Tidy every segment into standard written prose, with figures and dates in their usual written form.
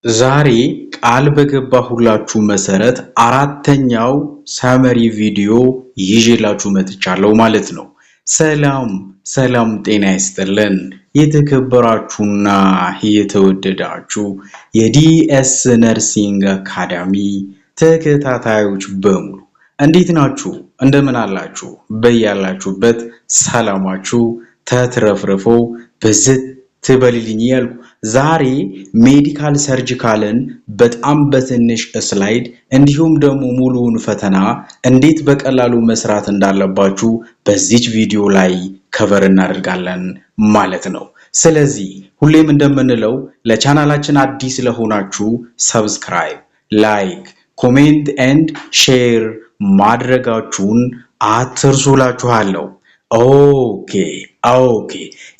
ዛሬ ቃል በገባሁላችሁ መሰረት አራተኛው ሰመሪ ቪዲዮ ይዤላችሁ መጥቻለሁ ማለት ነው። ሰላም ጤና ይስጥልን። የተከበራችሁና የተወደዳችሁ የዲኤስ ነርሲንግ አካዳሚ ተከታታዮች በሙሉ እንዴት ናችሁ? እንደምን አላችሁ? በያላችሁበት ሰላማችሁ ተትረፍርፎ በዝት ትበልልኝ ያልኩ ዛሬ ሜዲካል ሰርጂካልን በጣም በትንሽ ስላይድ እንዲሁም ደግሞ ሙሉውን ፈተና እንዴት በቀላሉ መስራት እንዳለባችሁ በዚች ቪዲዮ ላይ ከቨር እናደርጋለን ማለት ነው። ስለዚህ ሁሌም እንደምንለው ለቻናላችን አዲስ ለሆናችሁ ሰብስክራይብ፣ ላይክ፣ ኮሜንት ኤንድ ሼር ማድረጋችሁን አትርሱላችኋለሁ። ኦኬ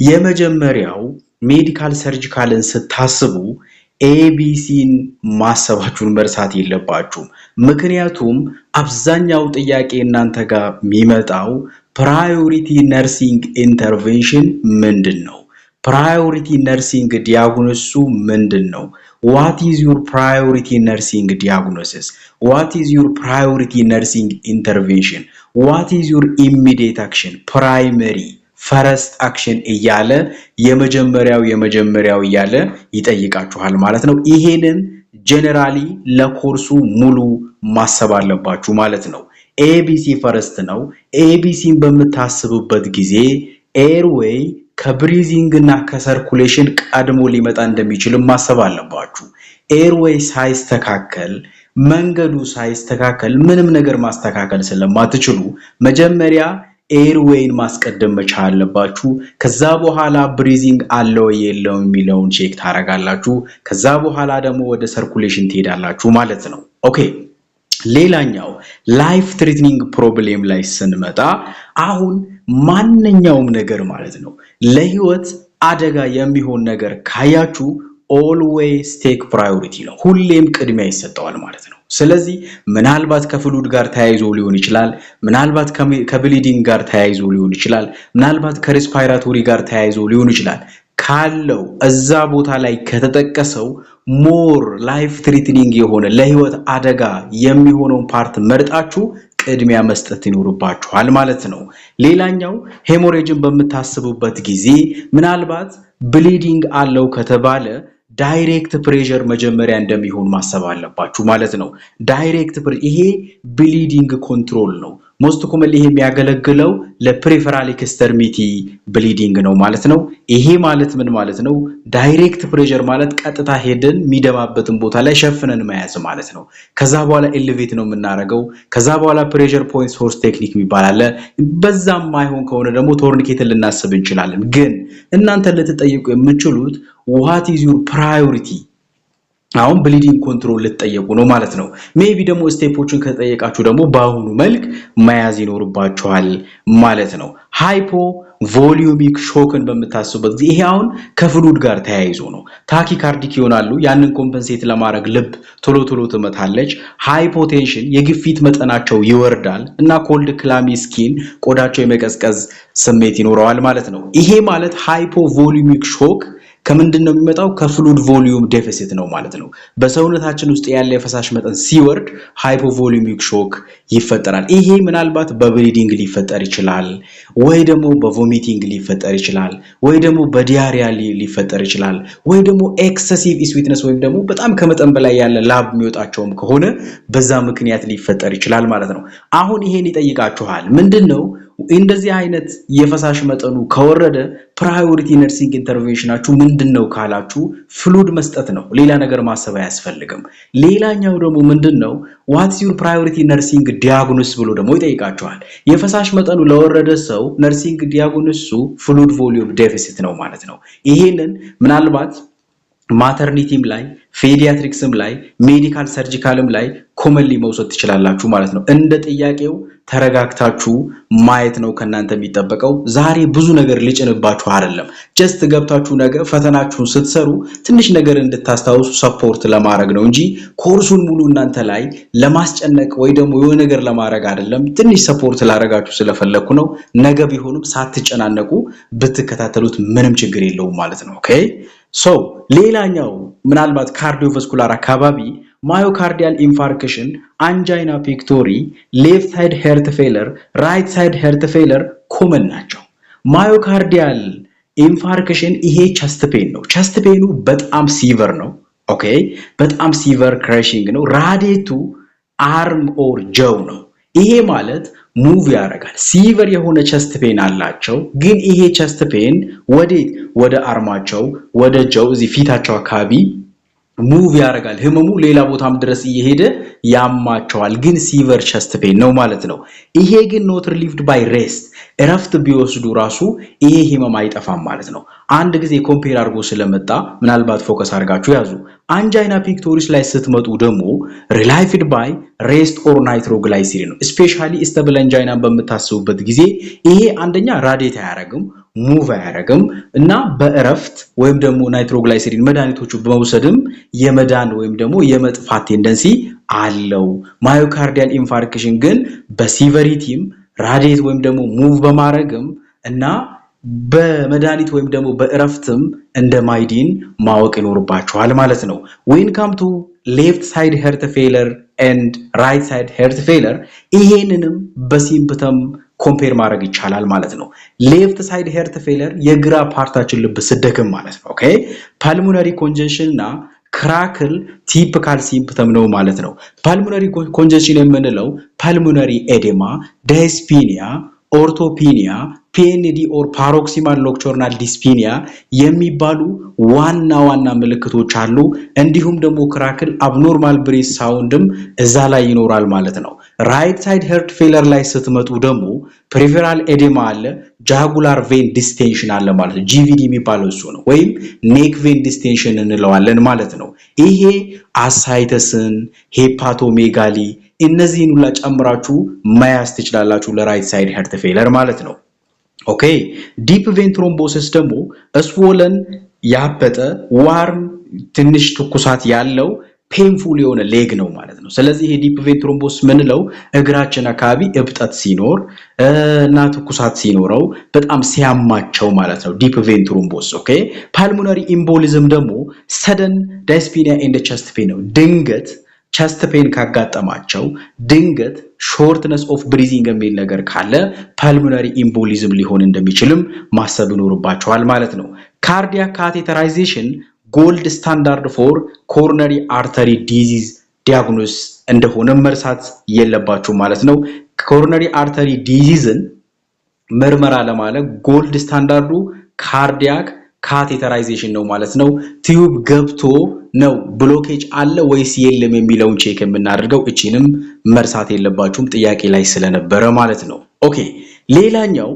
የመጀመሪያው ሜዲካል ሰርጂካልን ስታስቡ ኤቢሲን ማሰባችሁን መርሳት የለባችሁም። ምክንያቱም አብዛኛው ጥያቄ እናንተ ጋር የሚመጣው ፕራዮሪቲ ነርሲንግ ኢንተርቬንሽን ምንድን ነው? ፕራዮሪቲ ነርሲንግ ዲያግኖሲሱ ምንድን ነው? What is your priority nursing diagnosis? What is your priority nursing intervention? What is your immediate action? Primary ፈረስት አክሽን እያለ የመጀመሪያው እያለ ይጠይቃችኋል ማለት ነው። ይሄንን ጀነራሊ ለኮርሱ ሙሉ ማሰብ አለባችሁ ማለት ነው። ኤቢሲ ፈረስት ነው። ኤቢሲን በምታስቡበት ጊዜ ኤርዌይ ከብሪዚንግ እና ከሰርኩሌሽን ቀድሞ ሊመጣ እንደሚችል ማሰብ አለባችሁ። ኤርዌይ ሳይስተካከል መንገዱ ሳይስተካከል ምንም ነገር ማስተካከል ስለማትችሉ መጀመሪያ ኤርዌይን ማስቀደም መቻል አለባችሁ። ከዛ በኋላ ብሪዚንግ አለው የለው የሚለውን ቼክ ታረጋላችሁ። ከዛ በኋላ ደግሞ ወደ ሰርኩሌሽን ትሄዳላችሁ ማለት ነው። ኦኬ ሌላኛው ላይፍ ትሪትኒንግ ፕሮብሌም ላይ ስንመጣ አሁን ማንኛውም ነገር ማለት ነው ለህይወት አደጋ የሚሆን ነገር ካያችሁ always take priority ነው። ሁሌም ቅድሚያ ይሰጠዋል ማለት ነው። ስለዚህ ምናልባት ከፍሉድ ጋር ተያይዞ ሊሆን ይችላል፣ ምናልባት ከብሊዲንግ ጋር ተያይዞ ሊሆን ይችላል፣ ምናልባት ከሬስፓይራቶሪ ጋር ተያይዞ ሊሆን ይችላል። ካለው እዛ ቦታ ላይ ከተጠቀሰው ሞር ላይፍ ትሪትኒንግ የሆነ ለህይወት አደጋ የሚሆነውን ፓርት መርጣችሁ ቅድሚያ መስጠት ይኖርባችኋል ማለት ነው። ሌላኛው ሄሞሬጅን በምታስቡበት ጊዜ ምናልባት ብሊዲንግ አለው ከተባለ ዳይሬክት ፕሬሸር መጀመሪያ እንደሚሆን ማሰብ አለባችሁ ማለት ነው። ዳይሬክት ይሄ ብሊዲንግ ኮንትሮል ነው። ሞስት ኮመንሊ ይሄ የሚያገለግለው ለፕሪፈራል ኤክስተርሚቲ ብሊዲንግ ነው ማለት ነው። ይሄ ማለት ምን ማለት ነው? ዳይሬክት ፕሬሸር ማለት ቀጥታ ሄደን የሚደማበትን ቦታ ላይ ሸፍነን መያዝ ማለት ነው። ከዛ በኋላ ኤሌቬት ነው የምናደርገው። ከዛ በኋላ ፕሬሸር ፖይንት ሶርስ ቴክኒክ ይባላል። በዛም ማይሆን ከሆነ ደግሞ ቶርኒኬትን ልናስብ እንችላለን። ግን እናንተ ልትጠይቁ የምትችሉት what is your priority? አሁን ብሊዲንግ ኮንትሮል ልትጠየቁ ነው ማለት ነው። ሜቢ ደግሞ ስቴፖችን ከተጠየቃችሁ ደግሞ በአሁኑ መልክ መያዝ ይኖርባችኋል ማለት ነው። ሃይፖ ቮሊዩሚክ ሾክን በምታስቡበት ጊዜ ይሄ አሁን ከፍሉድ ጋር ተያይዞ ነው። ታኪካርዲክ ይሆናሉ። ያንን ኮምፐንሴት ለማድረግ ልብ ቶሎ ትመታለች። ሃይፖቴንሽን የግፊት መጠናቸው ይወርዳል እና ኮልድ ክላሚ ስኪን ቆዳቸው የመቀዝቀዝ ስሜት ይኖረዋል ማለት ነው። ይሄ ማለት ሃይፖ ቮሊዩሚክ ሾክ ከምንድነው የሚመጣው? ከፍሉድ ቮሊዩም ዴፊሲት ነው ማለት ነው። በሰውነታችን ውስጥ ያለ የፈሳሽ መጠን ሲወርድ ሃይፖቮሊዩሚክ ሾክ ይፈጠራል። ይሄ ምናልባት በብሊዲንግ ሊፈጠር ይችላል፣ ወይ ደግሞ በቮሚቲንግ ሊፈጠር ይችላል፣ ወይ ደግሞ በዲያሪያ ሊፈጠር ይችላል፣ ወይ ደግሞ ኤክሰሲቭ ስዊትነስ ወይም ደግሞ በጣም ከመጠን በላይ ያለ ላብ የሚወጣቸውም ከሆነ በዛ ምክንያት ሊፈጠር ይችላል ማለት ነው። አሁን ይሄን ይጠይቃችኋል። ምንድነው እንደዚህ አይነት የፈሳሽ መጠኑ ከወረደ ፕራዮሪቲ ነርሲንግ ኢንተርቬንሽናችሁ ምንድነው ካላችሁ ፍሉድ መስጠት ነው። ሌላ ነገር ማሰብ አያስፈልግም። ሌላኛው ደግሞ ምንድነው what's your priority nursing diagnosis ብሎ ደግሞ ይጠይቃችኋል። የፈሳሽ መጠኑ ለወረደ ሰው ነርሲንግ ዲያግኖሲሱ ፍሉድ ቮሊዩም ዴፊሲት ነው ማለት ነው። ይሄንን ምናልባት ማተርኒቲም ላይ ፔዲያትሪክስም ላይ ሜዲካል ሰርጂካልም ላይ ኮመንሊ መውሰድ ትችላላችሁ ማለት ነው። እንደ ጥያቄው ተረጋግታችሁ ማየት ነው ከናንተ የሚጠበቀው። ዛሬ ብዙ ነገር ልጭንባችሁ አይደለም። ጀስት ገብታችሁ ነገ ፈተናችሁን ስትሰሩ ትንሽ ነገር እንድታስታውሱ ሰፖርት ለማድረግ ነው እንጂ ኮርሱን ሙሉ እናንተ ላይ ለማስጨነቅ ወይ ደግሞ የሆነ ነገር ለማድረግ አይደለም። ትንሽ ሰፖርት ላደርጋችሁ ስለፈለኩ ነው። ነገ ቢሆንም ሳትጨናነቁ ብትከታተሉት ምንም ችግር የለውም ማለት ነው። ኦኬ ሶ ሌላኛው ምናልባት ካርዲዮቫስኩላር አካባቢ ማዮካርዲያል ኢንፋርክሽን፣ አንጃይና ፒክቶሪ፣ ሌፍት ሳይድ ሄርት ፌለር፣ ራይት ሳይድ ሄርት ፌለር ኮመን ናቸው። ማዮካርዲያል ኢንፋርክሽን ይሄ ቸስት ፔን ነው። ቸስት ፔኑ በጣም ሲቨር ነው። ኦኬ በጣም ሲቨር ክራሽንግ ነው። ራዲየቱ አርም ኦር ጀው ነው። ይሄ ማለት ሙቭ ያደርጋል። ሲቨር የሆነ ቸስት ፔን አላቸው። ግን ይሄ ቸስት ፔን ወደ አርማቸው ወደ ጀው እዚህ ፊታቸው አካባቢ ሙቭ ያደርጋል። ህመሙ ሌላ ቦታም ድረስ እየሄደ ያማቸዋል። ግን ሲቨር ቸስት ፔን ነው ማለት ነው። ይሄ ግን ኖት ሪሊቭድ ባይ ሬስት፣ እረፍት ቢወስዱ ራሱ ይሄ ህመም አይጠፋም ማለት ነው። አንድ ጊዜ ኮምፔር አድርጎ ስለመጣ ምናልባት ፎከስ አድርጋችሁ ያዙ። አንጃይና ፒክቶሪስ ላይ ስትመጡ ደግሞ ሪላይፍድ ባይ ሬስት ኦር ናይትሮግላይሲሪን ነው። ስፔሻሊ ስተብል አንጃይናን በምታስቡበት ጊዜ ይሄ አንደኛ ራዲየት አያረግም፣ ሙቭ አያረግም እና በእረፍት ወይም ደግሞ ናይትሮግላይሲሪን መድኃኒቶቹ በመውሰድም የመዳን ወይም ደግሞ የመጥፋት ቴንደንሲ አለው። ማዮካርዲያል ኢንፋርክሽን ግን በሲቨሪቲም ራዲየት ወይም ደግሞ ሙቭ በማረግም እና በመድኃኒት ወይም ደግሞ በእረፍትም እንደማይዲን ማወቅ ይኖርባችኋል ማለት ነው። ዌን ካም ቱ ሌፍት ሳይድ ሄርት ፌለር ኤንድ ራይት ሳይድ ሄርት ፌለር ይሄንንም በሲምፕተም ኮምፔር ማድረግ ይቻላል ማለት ነው። ሌፍት ሳይድ ሄርት ፌለር የግራ ፓርታችን ልብ ስደክም ማለት ነው። ኦኬ ፓልሞናሪ ኮንጀንሽን እና ክራክል ቲፒካል ሲምፕተም ነው ማለት ነው። ፓልሞናሪ ኮንጀንሽን የምንለው ፓልሞናሪ ኤዴማ፣ ዳይስፒኒያ፣ ኦርቶፒኒያ፣ ፒኤንዲ ኦር ፓሮክሲማል ኖክቹርናል ዲስፒኒያ የሚባሉ ዋና ምልክቶች አሉ። እንዲሁም ደግሞ ክራክል አብኖርማል ብሬስ ሳውንድም እዛ ላይ ይኖራል ማለት ነው። ራይት ሳይድ ሄርት ፌለር ላይ ስትመጡ ደግሞ ፕሪፌራል ኤዴማ አለ፣ ጃጉላር ቬን ዲስቴንሽን አለ ማለት ነው። ጂቪዲ የሚባለው እሱ ነው፣ ወይም ኔክ ቬን ዲስቴንሽን እንለዋለን ማለት ነው። ይሄ አሳይተስን፣ ሄፓቶሜጋሊ እነዚህን ሁላ ጨምራችሁ መያዝ ትችላላችሁ ለራይት ሳይድ ሄርት ፌለር ማለት ነው። ኦኬ ዲፕ ቬን ትሮምቦሲስ ደግሞ ስዎለን ያበጠ ዋርም ትንሽ ትኩሳት ያለው ፔንፉል የሆነ ሌግ ነው ማለት ነው። ስለዚህ ይሄ ዲፕ ቬን ትሮምቦሲስ ምንለው እግራችን አካባቢ እብጠት ሲኖር እና ትኩሳት ሲኖረው በጣም ሲያማቸው ማለት ነው ዲፕ ቬን ትሮምቦሲስ። ኦኬ ፓልሞናሪ ኢምቦሊዝም ደግሞ ሰደን ዳይስፒኒያ ኤንድ ቸስት ፔን ነው። ድንገት ቸስት ፔን ካጋጠማቸው ድንገት ሾርትነስ ኦፍ ብሪዚንግ የሚል ነገር ካለ ፓልሞናሪ ኢምቦሊዝም ሊሆን እንደሚችልም ማሰብ ይኖርባቸዋል ማለት ነው። ካርዲያክ ካቴተራይዜሽን ጎልድ ስታንዳርድ ፎር ኮሮነሪ አርተሪ ዲዚዝ ዲያግኖስ እንደሆነ መርሳት የለባችሁ ማለት ነው። ኮሮነሪ አርተሪ ዲዚዝን ምርመራ ለማለት ጎልድ ስታንዳርዱ ካርዲያክ ካቴተራይዜሽን ነው ማለት ነው። ቲዩብ ገብቶ ነው ብሎኬጅ አለ ወይስ የለም የሚለውን ቼክ የምናደርገው። እቺንም መርሳት የለባችሁም ጥያቄ ላይ ስለነበረ ማለት ነው። ኦኬ ሌላኛው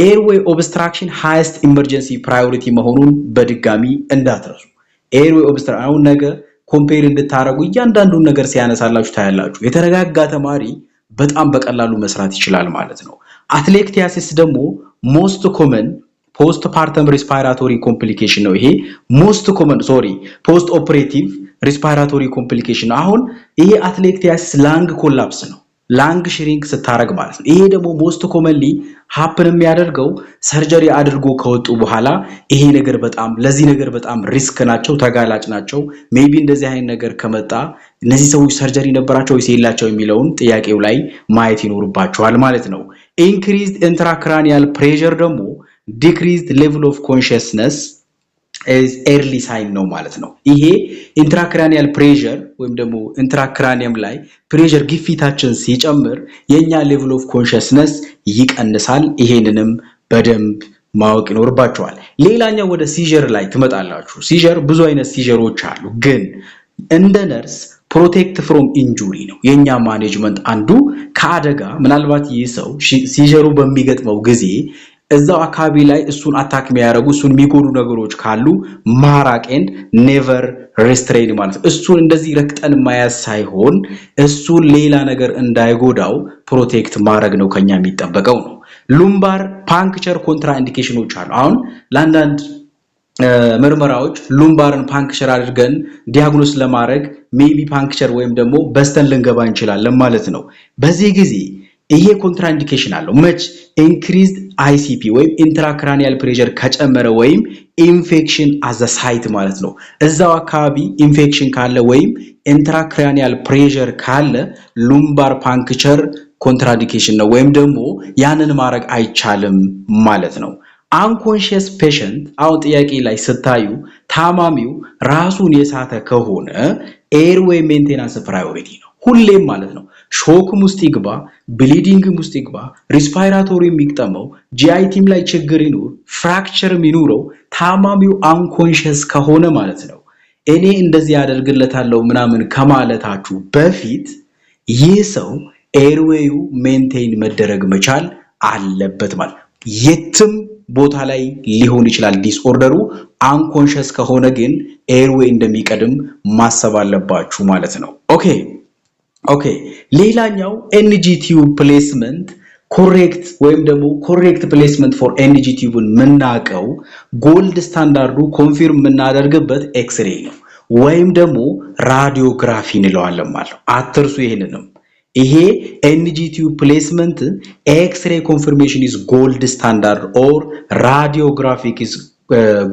ኤርዌይ ኦብስትራክሽን ሃይስት ኢመርጀንሲ ፕራዮሪቲ መሆኑን በድጋሚ እንዳትረሱ። ኤርዌይ ኦብስትራክሽን አሁን ነገ ኮምፔር እንድታረጉ እያንዳንዱን ነገር ሲያነሳላችሁ ታያላችሁ። የተረጋጋ ተማሪ በጣም በቀላሉ መስራት ይችላል ማለት ነው። አትሌክቲያሲስ ደግሞ ሞስት ኮመን ፖስት ፓርተም ሪስፓይራቶሪ ኮምፕሊኬሽን ነው። ይሄ ሞስት ኮመን ፖስት ኦፕሬቲቭ ሪስፓይራቶሪ ኮምፕሊኬሽን። አሁን ይሄ አትሌክቲያሲስ ላንግ ኮላፕስ ነው፣ ላንግ ሽሪንክ ስታረግ ማለት ነው። ይሄ ደግሞ ሞስት ኮመንሊ ሃፕን የሚያደርገው ሰርጀሪ አድርጎ ከወጡ በኋላ ይሄ ነገር ለዚህ ነገር በጣም ሪስክ ናቸው፣ ተጋላጭ ናቸው። ሜቢ እንደዚህ አይነት ነገር ከመጣ እነዚህ ሰዎች ሰርጀሪ ነበራቸው ወይስ የላቸው የሚለውን ጥያቄው ላይ ማየት ይኖርባቸዋል ማለት ነው። ኢንክሪዝድ ኢንትራክራኒያል ፕሬሸር ደግሞ decreased level of consciousness is early sign ነው ማለት ነው። ይሄ intracranial pressure ወይም ደግሞ intracranium ላይ pressure ግፊታችን ሲጨምር የኛ level of consciousness ይቀንሳል። ይሄንንም በደንብ ማወቅ ይኖርባችኋል። ሌላኛው ወደ ሲጀር ላይ ትመጣላችሁ። ሲጀር ብዙ አይነት ሲጀሮች አሉ፣ ግን እንደ ነርስ ፕሮቴክት ፍሮም ኢንጁሪ ነው የኛ ማኔጅመንት አንዱ ከአደጋ። ምናልባት ይህ ሰው ሲጀሩ በሚገጥመው ጊዜ እዛው አካባቢ ላይ እሱን አታክ የሚያደርጉ እሱን የሚጎዱ ነገሮች ካሉ ማራቅን ኔቨር ሬስትሬን ማለት እሱን እንደዚህ ረክጠን ማያዝ ሳይሆን እሱን ሌላ ነገር እንዳይጎዳው ፕሮቴክት ማድረግ ነው ከኛ የሚጠበቀው ነው። ሉምባር ፓንክቸር ኮንትራ ኢንዲኬሽኖች አሉ። አሁን ለአንዳንድ ምርመራዎች ሉምባርን ፓንክቸር አድርገን ዲያግኖስ ለማድረግ ሜቢ ፓንክቸር ወይም ደግሞ በስተን ልንገባ እንችላለን ማለት ነው። በዚህ ጊዜ ይሄ ኮንትራኢንዲኬሽን አለው መች ኢንክሪዝድ አይሲፒ ወይም ኢንትራክራኒያል ፕሬሸር ከጨመረ ወይም ኢንፌክሽን አዘ ሳይት ማለት ነው እዛው አካባቢ ኢንፌክሽን ካለ ወይም ኢንትራክራኒያል ፕሬሸር ካለ ሉምባር ፓንክቸር ኮንትራኢንዲኬሽን ነው ወይም ደግሞ ያንን ማድረግ አይቻልም ማለት ነው አንኮንሺየስ ፔሸንት አሁን ጥያቄ ላይ ስታዩ ታማሚው ራሱን የሳተ ከሆነ ኤርዌይ ሜንቴናንስ ፕራዮሪቲ ነው ሁሌም ማለት ነው ሾክም ውስጥ ይግባ ብሊዲንግም ውስጥ ይግባ ሪስፓይራቶሪ የሚግጠመው ጂአይቲም ላይ ችግር ይኑር ፍራክቸርም ይኑረው ታማሚው አንኮንሺየስ ከሆነ ማለት ነው እኔ እንደዚህ ያደርግለታለሁ ምናምን ከማለታችሁ በፊት ይህ ሰው ኤርዌዩ ሜንቴን መደረግ መቻል አለበት ማለት የትም ቦታ ላይ ሊሆን ይችላል ዲስኦርደሩ አንኮንሺየስ ከሆነ ግን ኤርዌይ እንደሚቀድም ማሰብ አለባችሁ ማለት ነው ኦኬ ሌላኛው ኤንጂ ቲዩብ ፕሌስመንት ኮሬክት ወይም ደግሞ ኮሬክት ፕሌስመንት ፎር ኤንጂ ቲዩብን ምናቀው ጎልድ ስታንዳርዱ ኮንፊርም የምናደርግበት ኤክስሬ ነው ወይም ደግሞ ራዲዮግራፊ እንለዋለን ማለት አትርሱ ይሄንንም ይሄ ኤንጂ ቲዩብ ፕሌስመንት ኤክስሬ ኮንፊርሜሽን ኢዝ ጎልድ ስታንዳርድ ኦር ራዲዮግራፊክ ኢዝ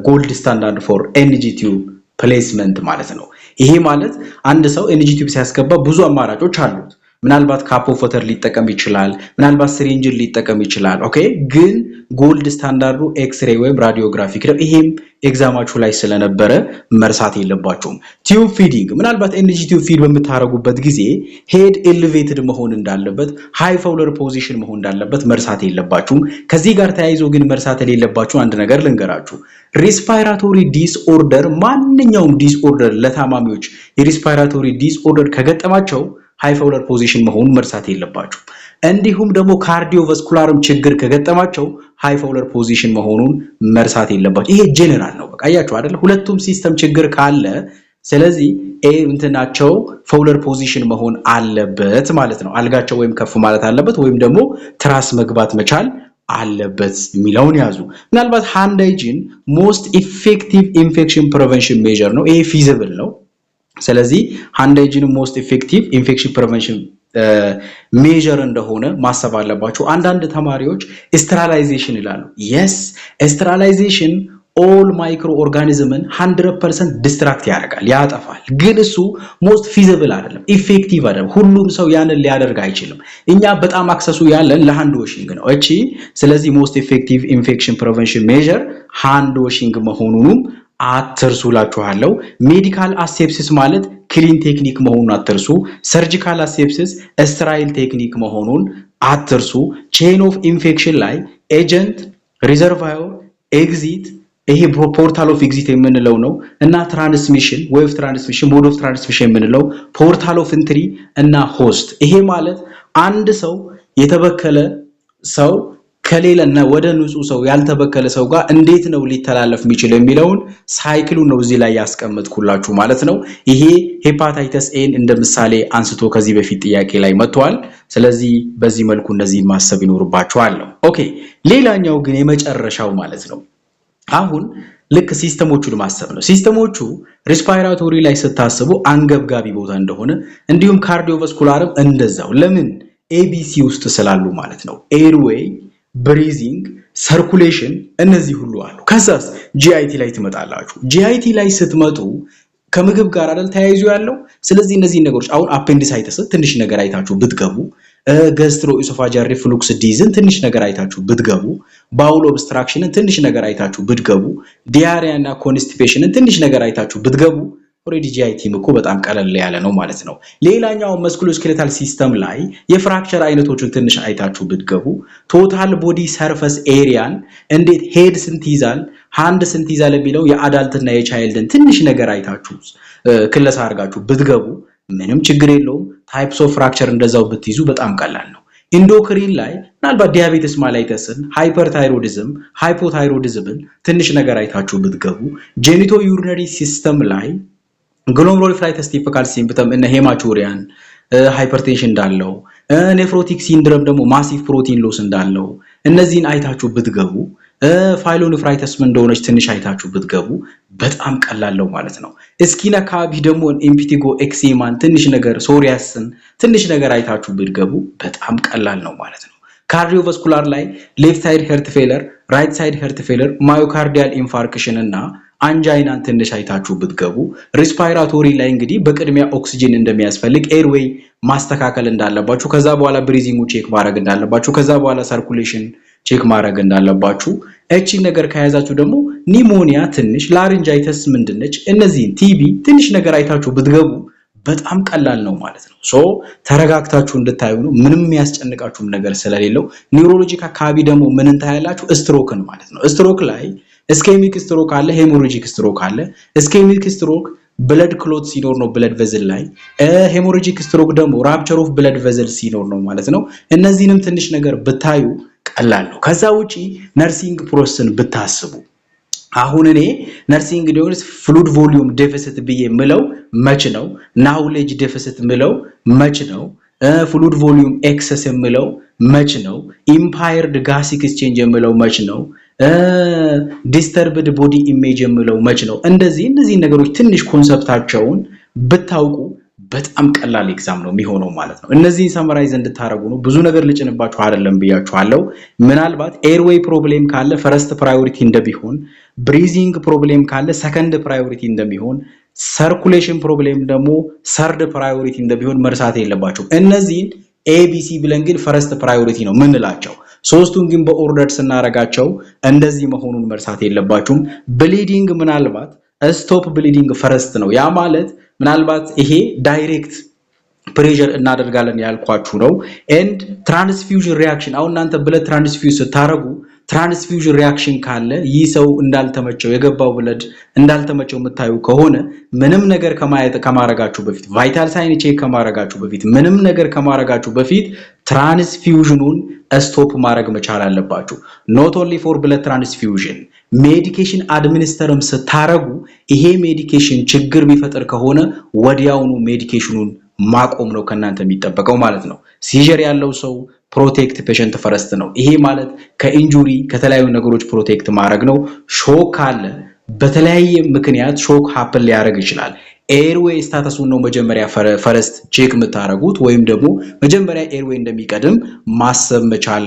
ጎልድ ስታንዳርድ ፎር ኤንጂ ቲዩብ ፕሌስመንት ማለት ነው ይሄ ማለት አንድ ሰው ኤንጂ ቲዩብ ሲያስገባ ብዙ አማራጮች አሉት ምናልባት ካፖፈተር ሊጠቀም ይችላል ምናልባት ሲሪንጅን ሊጠቀም ይችላል ኦኬ ግን ጎልድ ስታንዳርዱ ኤክስሬ ወይም ራዲዮግራፊክ ነው ይሄም ኤግዛማችሁ ላይ ስለነበረ መርሳት የለባችሁም ቲዩብ ፊዲንግ ምናልባት ኤንጂ ቲዩብ ፊድ በመታረጉበት ጊዜ ሄድ ኤሌቬትድ መሆን እንዳለበት ሃይ ፋውለር ፖዚሽን መሆን እንዳለበት መርሳት የለባችሁም ከዚህ ጋር ተያይዞ ግን መርሳት የሌለባችሁ አንድ ነገር ልንገራችሁ ሪስፓይራቶሪ ዲስኦርደር ማንኛውም ዲስኦርደር ለታማሚዎች የሪስፓይራቶሪ ዲስኦርደር ከገጠማቸው ሃይ ፋውለር ፖዚሽን መሆኑን መርሳት የለባችሁ እንዲሁም ደግሞ ካርዲዮቫስኩላርም ችግር ከገጠማቸው ሃይ ፋውለር ፖዚሽን መሆኑን መርሳት የለባችሁ ይሄ ጄነራል ነው በቃ አያችሁ አይደል ሁለቱም ሲስተም ችግር ካለ ስለዚህ እንትናቸው ፋውለር ፖዚሽን መሆን አለበት ማለት ነው አልጋቸው ወይም ከፍ ማለት አለበት ወይም ደግሞ ትራስ መግባት መቻል አለበት የሚለውን ያዙ ምናልባት ሃንድ ሃይጂን ሞስት ኢፌክቲቭ ኢንፌክሽን ፕሪቨንሽን ሜዠር ነው ይሄ ፊዚብል ነው ስለዚህ ሃንድ ሃይጂን ሞስት ኢፌክቲቭ ኢንፌክሽን ፕሪቨንሽን ሜዠር እንደሆነ ማሰብ አለባችሁ አንዳንድ ተማሪዎች ስቴራላይዜሽን ይላሉ yes ስቴራላይዜሽን ኦል ማይክሮ ኦርጋኒዝምን 100% ዲስትራክት ያደርጋል ያጠፋል ግን እሱ ሞስት ፊዚብል አይደለም ኢፌክቲቭ አይደለም ሁሉም ሰው ያንን ሊያደርግ አይችልም እኛ በጣም አክሰሱ ያለን ለሃንድ ዋሺንግ ነው እቺ ስለዚህ ሞስት ኢፌክቲቭ ኢንፌክሽን ፕሪቨንሽን ሜዠር ሃንድ ዋሺንግ መሆኑንም አትርሱላችኋለሁ ሜዲካል አሴፕሲስ ማለት ክሊን ቴክኒክ መሆኑን አትርሱ ሰርጂካል አሴፕሲስ ስተራይል ቴክኒክ መሆኑን አትርሱ ቼን ኦፍ ኢንፌክሽን ላይ ኤጀንት ሪዘርቫየር ኤግዚት ይሄ ፖርታል ኦፍ ኤግዚት የምንለው ነው እና ትራንስሚሽን ዌቭ ትራንስሚሽን ሞድ ኦፍ ትራንስሚሽን የምንለው ፖርታል ኦፍ ኢንትሪ እና ሆስት ይሄ ማለት አንድ ሰው የተበከለ ሰው ከሌለና ወደ ንጹህ ሰው ያልተበከለ ሰው ጋር እንዴት ነው ሊተላለፍ የሚችለው የሚለውን ሳይክሉ ነው እዚህ ላይ ያስቀምጥኩላችሁ ማለት ነው ይሄ ሄፓታይተስ ኤን እንደ ምሳሌ አንስቶ ከዚህ በፊት ጥያቄ ላይ መጥቷል ስለዚህ በዚህ መልኩ እነዚህ ማሰብ ይኖርባችኋል ኦኬ ሌላኛው ግን የመጨረሻው ማለት ነው አሁን ልክ ሲስተሞቹን ማሰብ ነው ሲስተሞቹ ሪስፓይራቶሪ ላይ ስታስቡ አንገብጋቢ ቦታ እንደሆነ እንዲሁም ካርዲዮቫስኩላርም እንደዛው ለምን ኤቢሲ ውስጥ ስላሉ ማለት ነው ኤርዌይ ብሪዚንግ ሰርኩሌሽን እነዚህ ሁሉ አሉ ከዛስ ጂአይቲ ላይ ትመጣላችሁ ጂአይቲ ላይ ስትመጡ ከምግብ ጋር አይደል ተያይዞ ያለው ስለዚህ እነዚህ ነገሮች አሁን አፔንዲሳይተስ ትንሽ ነገር አይታችሁ ብትገቡ ጋስትሮ ኢሶፋጂያል ሪፍሉክስ ዲዝን ትንሽ ነገር አይታችሁ ብትገቡ ባውል ኦብስትራክሽንን ትንሽ ነገር አይታችሁ ብትገቡ ዲያሪያ እና ኮንስቲፔሽንን ትንሽ ነገር አይታችሁ ብትገቡ ኦሬዲ ጂአይቲም እኮ በጣም ቀለል ያለ ነው ማለት ነው ሌላኛው መስኩሎስኬሌታል ሲስተም ላይ የፍራክቸር አይነቶችን ትንሽ አይታችሁ ብትገቡ ቶታል ቦዲ ሰርፌስ ኤሪያን እንዴት ሄድ ስንት ይዛል ሃንድ ስንት ይዛል የሚለው የአዳልትና የቻይልድን ትንሽ ነገር አይታችሁ ክለሳ አድርጋችሁ ብትገቡ ምንም ችግር የለውም ታይፕስ ኦፍ ፍራክቸር እንደዛው ብትይዙ በጣም ቀላል ነው ኢንዶክሪን ላይ ምናልባት ዲያቤቲስ ማላይተስን ሃይፐርታይሮይዲዝም ሃይፖታይሮይዲዝምን ትንሽ ነገር አይታችሁ ብትገቡ ጄኒቶ ዩሪነሪ ሲስተም ላይ ግሎሜሩሎኔፍራይተስ ቲፒካል ሲምፕተም እና ሄማቹሪያን ሃይፐርቴንሽን እንዳለው ኔፍሮቲክ ሲንድሮም ደግሞ ማሲቭ ፕሮቲን ሎስ እንዳለው እነዚህን አይታችሁ ብትገቡ ፋይሎኔፍራይተስ ምን እንደሆነች ትንሽ አይታችሁ ብትገቡ በጣም ቀላል ነው ማለት ነው። ስኪን አካባቢ ደግሞ ኢምፒቲጎ ኤክሴማን ትንሽ ነገር ሶሪያስን ትንሽ ነገር አይታችሁ ብትገቡ በጣም ቀላል ነው ማለት ነው። ካርዲዮቫስኩላር ላይ ሌፍት ሳይድ ሄርት ፌለር፣ ራይት ሳይድ ሄርት ፌለር፣ ማዮካርዲያል ኢንፋርክሽን እና አንጃይናን ትንሽ አይታችሁ ብትገቡ ሪስፓይራቶሪ ላይ እንግዲህ በቅድሚያ ኦክሲጅን እንደሚያስፈልግ ኤርዌይ ማስተካከል እንዳለባችሁ ከዛ በኋላ ብሪዚንጉ ቼክ ማድረግ እንዳለባችሁ ከዛ በኋላ ሰርኩሌሽን ቼክ ማድረግ እንዳለባችሁ እቺ ነገር ከያዛችሁ ደግሞ ኒሞኒያ ትንሽ ላሪንጃይተስ ምንድነች እነዚህን ቲቢ ትንሽ ነገር አይታችሁ ብትገቡ በጣም ቀላል ነው ማለት ነው። ሶ ተረጋግታችሁ እንድታዩ ነው ምንም የሚያስጨንቃችሁም ነገር ስለሌለው ኒውሮሎጂክ አካባቢ ደግሞ ምን እንታያላችሁ ስትሮክን ማለት ነው። ስትሮክ ላይ እስኬሚክ ስትሮክ አለ ሄሞሮጂክ ስትሮክ አለ። እስኬሚክ ስትሮክ ብለድ ክሎት ሲኖር ነው ብለድ ቬዝል ላይ ሄሞሮጂክ ስትሮክ ደግሞ ራፕቸር ኦፍ ብለድ ቬዝል ሲኖር ነው ማለት ነው። እነዚህንም ትንሽ ነገር ብታዩ ቀላል ነው። ከዛ ውጪ ነርሲንግ ፕሮሰስን ብታስቡ አሁን እኔ ነርሲንግ ዲዮርስ ፍሉድ ቮሊዩም ዴፊሲት ብዬ ምለው መች ነው ናውሌጅ ዴፊሲት ምለው መች ነው ፍሉድ ቮሊዩም ኤክሰስ የምለው መች ነው ኢምፓየርድ ጋሲክ ኤክስቼንጅ የምለው መች ነው ዲስተርብድ ቦዲ ኢሜጅ የምለው መች ነው እነዚህ ነገሮች ትንሽ ኮንሰፕታቸውን ብታውቁ በጣም ቀላል ኤግዛም ነው የሚሆነው ማለት ነው። እነዚህን ሰመራይዝ እንድታረጉ ነው ብዙ ነገር ልጭንባችሁ አይደለም ብያችኋለሁ። ምናልባት ኤርዌይ ፕሮብሌም ካለ ፈርስት ፕራዮሪቲ እንደሚሆን ብሪዚንግ ፕሮብሌም ካለ ሰከንድ ፕራዮሪቲ እንደሚሆን ሰርኩሌሽን ፕሮብሌም ደግሞ ሰርድ ፕራዮሪቲ እንደሚሆን መርሳት የለባችሁ። እነዚህን ኤቢሲ ብለን ግን ፈርስት ፕራዮሪቲ ነው ምንላቸው ሶስቱን ግን በኦርደር ስናረጋቸው እንደዚህ መሆኑን መርሳት የለባችሁም። ብሊዲንግ ምናልባት ስቶፕ ብሊዲንግ ፈርስት ነው ያ ማለት ምናልባት ይሄ ዳይሬክት ፕሬሸር እናደርጋለን ያልኳችሁ ነው። ኤንድ ትራንስፊውዥን ሪአክሽን አሁን እናንተ ብለድ ትራንስፊውዝ ስታረጉ ትራንስፊውዥን ሪአክሽን ካለ ይህ ሰው እንዳልተመቸው የገባው ብለድ እንዳልተመቸው የምታዩ ከሆነ ምንም ነገር ከማረጋችሁ በፊት ቫይታል ሳይን ቼክ ከማረጋችሁ በፊት ምንም ነገር ከማረጋችሁ በፊት ትራንስፊውዥኑን ስቶፕ ማድረግ መቻል አለባችሁ። ኖት ኦንሊ ፎር ብለድ ትራንስፊውዥን ሜዲኬሽን አድሚኒስተርም ስታረጉ ይሄ ሜዲኬሽን ችግር ቢፈጥር ከሆነ ወዲያውኑ ሜዲኬሽኑን ማቆም ነው ከናንተ የሚጠበቀው ማለት ነው። ሲጀር ያለው ሰው ፕሮቴክት ፔሸንት ፈረስት ነው። ይሄ ማለት ከኢንጁሪ ከተለያዩ ነገሮች ፕሮቴክት ማድረግ ነው። ሾክ ካለ በተለያየ ምክንያት ሾክ ሀፕን ሊያደርግ ይችላል። ኤርዌይ ስታተሱን ነው መጀመሪያ ፈረስት ቼክ የምታረጉት ወይም ደግሞ መጀመሪያ ኤርዌይ እንደሚቀድም ማሰብ መቻል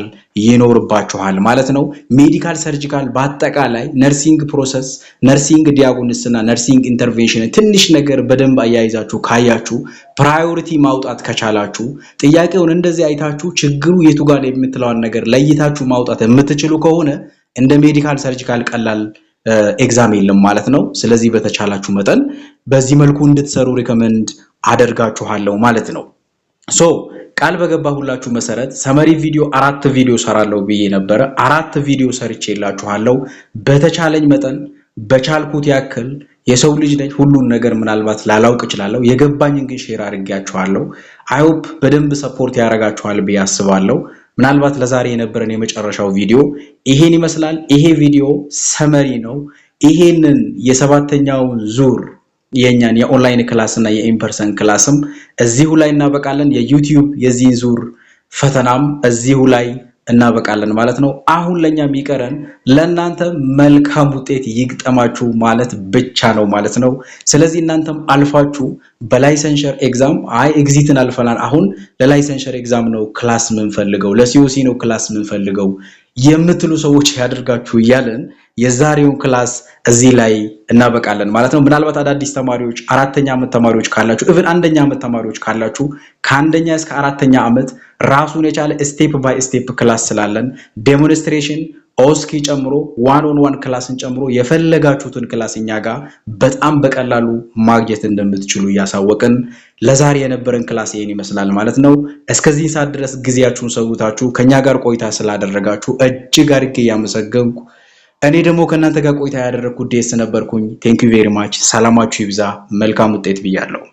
ይኖርባችኋል ማለት ነው። ሜዲካል ሰርጂካል በአጠቃላይ ነርሲንግ ፕሮሰስ ነርሲንግ ዲያግኖሲስ እና ነርሲንግ ኢንተርቬንሽን ትንሽ ነገር በደንብ አያይዛችሁ ካያችሁ ፕራዮሪቲ ማውጣት ከቻላችሁ ጥያቄውን እንደዚህ አይታችሁ ችግሩ የቱ ጋር የምትለውን ነገር ለይታችሁ ማውጣት የምትችሉ ከሆነ እንደ ሜዲካል ሰርጂካል ቀላል ኤግዛም የለም ማለት ነው። ስለዚህ በተቻላችሁ መጠን በዚህ መልኩ እንድትሰሩ ሪከመንድ አደርጋችኋለሁ ማለት ነው። ሶ ቃል በገባሁላችሁ መሰረት ሰመሪ ቪዲዮ 4 ቪዲዮ ሰራለሁ ብዬ ነበር። 4 ቪዲዮ ሰርቼላችኋለሁ። በተቻለኝ መጠን በቻልኩት ያክል የሰው ልጅ ነኝ ሁሉን ነገር ምናልባት ላላውቅ እችላለሁ። የገባኝን ግን ሼር አድርጌያችኋለሁ። አይ ሆፕ በደንብ ሰፖርት ያደርጋችኋል ብዬ አስባለሁ። ምናልባት ለዛሬ የነበረን የመጨረሻው ቪዲዮ ይሄን ይመስላል። ይሄ ቪዲዮ ሰመሪ ነው። ይሄንን የሰባተኛው ዙር የኛን የኦንላይን ክላስ እና የኢንፐርሰን ክላስም እዚሁ ላይ እናበቃለን። የዩቲዩብ የዚህን ዙር ፈተናም እዚሁ ላይ እናበቃለን ማለት ነው። አሁን ለኛ የሚቀረን ለእናንተ መልካም ውጤት ይግጠማችሁ ማለት ብቻ ነው ማለት ነው። ስለዚህ እናንተም አልፋችሁ በላይሰንሸር ኤግዛም ኤግዚትን አልፈናል፣ አሁን ለላይሰንሸር ኤግዛም ነው ክላስ ምንፈልገው ለሲኦሲ ነው ክላስ ምንፈልገው የምትሉ ሰዎች ያድርጋችሁ እያለን የዛሬውን ክላስ እዚህ ላይ እናበቃለን ማለት ነው። ምናልባት አዳዲስ ተማሪዎች አራተኛ ዓመት ተማሪዎች ካላችሁ ኢቭን አንደኛ ዓመት ተማሪዎች ካላችሁ ከአንደኛ እስከ አራተኛ ዓመት ራሱን የቻለ ስቴፕ ባይ ስቴፕ ክላስ ስላለን ዴሞንስትሬሽን ኦስኪ ጨምሮ ዋን ኦን ዋን ክላስን ጨምሮ የፈለጋችሁትን ክላስ እኛ ጋር በጣም በቀላሉ ማግኘት እንደምትችሉ ያሳወቅን ለዛሬ የነበረን ክላስ ይሄን ይመስላል ማለት ነው። እስከዚህ ሰዓት ድረስ ጊዜያችሁን ሰውታችሁ ከኛ ጋር ቆይታ ስላደረጋችሁ እጅግ አድርጌ ያመሰግንኩ። እኔ ደግሞ ከእናንተ ጋር ቆይታ ያደረኩት ዴስ ነበርኩኝ። ቴንክ ዩ ቬሪ ማች። ሰላማችሁ ይብዛ። መልካም ውጤት ብያለሁ።